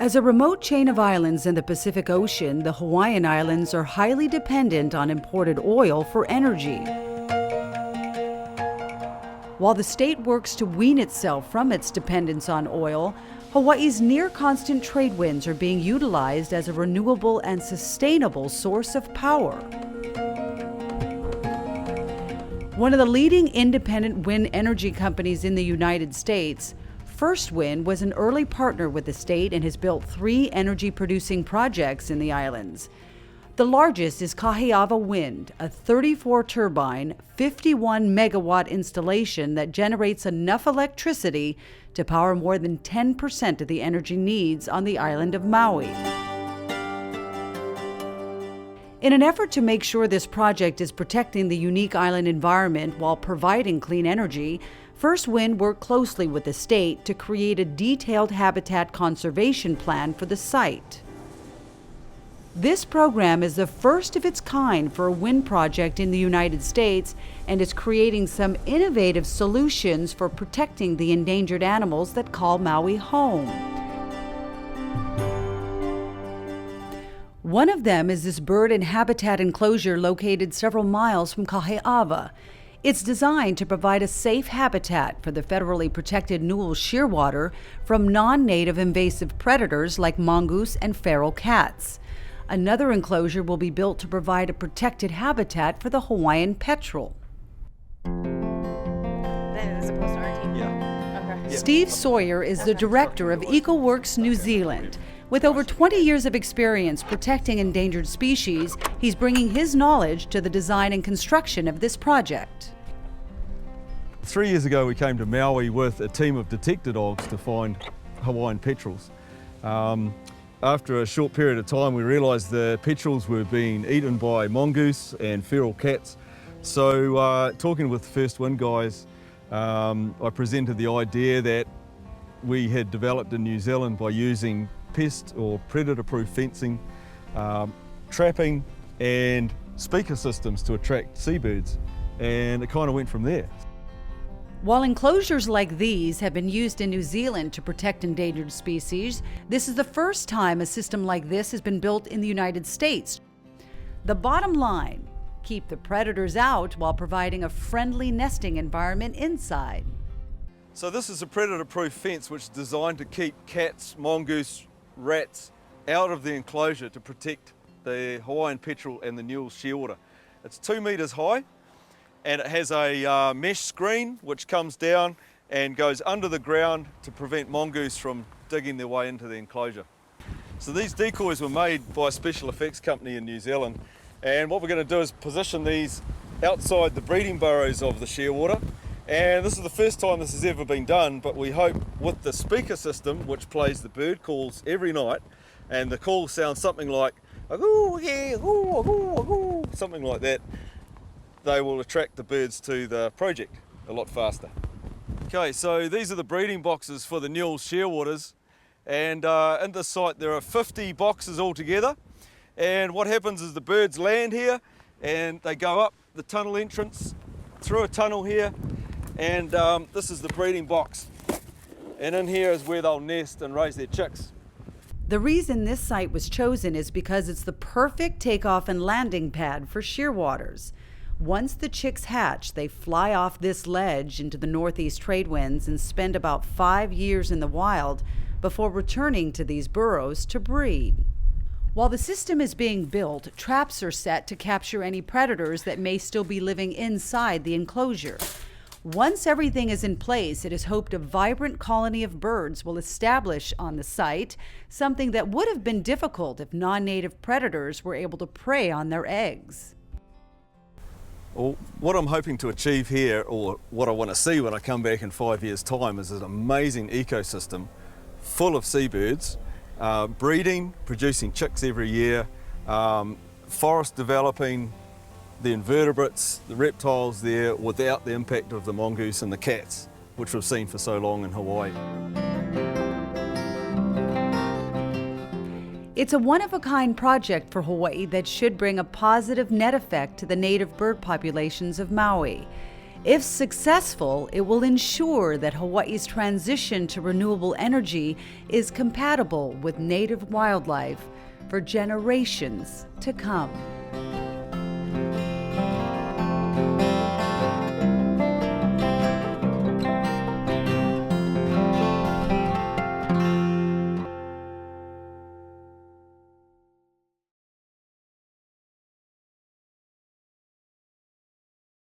As a remote chain of islands in the Pacific Ocean, the Hawaiian Islands are highly dependent on imported oil for energy. While the state works to wean itself from its dependence on oil, Hawaii's near-constant trade winds are being utilized as a renewable and sustainable source of power. One of the leading independent wind energy companies in the United States, First Wind, was an early partner with the state and has built 3 energy-producing projects in the islands. The largest is Kaheawa Wind, a 34-turbine, 51-megawatt installation that generates enough electricity to power more than 10% of the energy needs on the island of Maui. In an effort to make sure this project is protecting the unique island environment while providing clean energy, First Wind worked closely with the state to create a detailed habitat conservation plan for the site. This program is the first of its kind for a wind project in the United States and is creating some innovative solutions for protecting the endangered animals that call Maui home. One of them is this bird and habitat enclosure located several miles from Kaheawa. It's designed to provide a safe habitat for the federally protected Newell shearwater from non-native invasive predators like mongoose and feral cats. Another enclosure will be built to provide a protected habitat for the Hawaiian petrel. Then is opposed to our team? Yeah. Okay. Steve Sawyer is the director of EcoWorks New Zealand. With over 20 years of experience protecting endangered species, he's bringing his knowledge to the design and construction of this project. 3 years ago we came to Maui with a team of detector dogs to find Hawaiian petrels. After a short period of time we realised the petrels were being eaten by mongoose and feral cats. So talking with the First Wind guys, I presented the idea that we had developed in New Zealand by using pest or predator-proof fencing, trapping and speaker systems to attract seabirds, and it kind of went from there. While enclosures like these have been used in New Zealand to protect endangered species, this is the first time a system like this has been built in the United States. The bottom line: keep the predators out while providing a friendly nesting environment inside. So this is a predator-proof fence which is designed to keep cats, mongoose, rats out of the enclosure to protect the Hawaiian petrel and the Newell shearwater. It's 2 metres high and it has a mesh screen which comes down and goes under the ground to prevent mongoose from digging their way into the enclosure. So these decoys were made by a special effects company in New Zealand, and what we're going to do is position these outside the breeding burrows of the shearwater. And this is the first time this has ever been done, but we hope with the speaker system, which plays the bird calls every night, and the call sounds something like something like that, they will attract the birds to the project a lot faster. Okay, so these are the breeding boxes for the Newell shearwaters, and in this site there are 50 boxes altogether. And what happens is the birds land here and they go up the tunnel entrance through a tunnel here. And this is the breeding box, and in here is where they'll nest and raise their chicks. The reason this site was chosen is because it's the perfect takeoff and landing pad for shearwaters. Once the chicks hatch, they fly off this ledge into the northeast trade winds and spend about 5 years in the wild before returning to these burrows to breed. While the system is being built, traps are set to capture any predators that may still be living inside the enclosure. Once everything is in place, it is hoped a vibrant colony of birds will establish on the site, something that would have been difficult if non-native predators were able to prey on their eggs. Well, what I'm hoping to achieve here, or what I want to see when I come back in 5 years' time, is an amazing ecosystem full of seabirds, breeding, producing chicks every year, forest developing, the invertebrates, the reptiles there, without the impact of the mongoose and the cats, which we've seen for so long in Hawaii. It's a one-of-a-kind project for Hawaii that should bring a positive net effect to the native bird populations of Maui. If successful, it will ensure that Hawaii's transition to renewable energy is compatible with native wildlife for generations to come.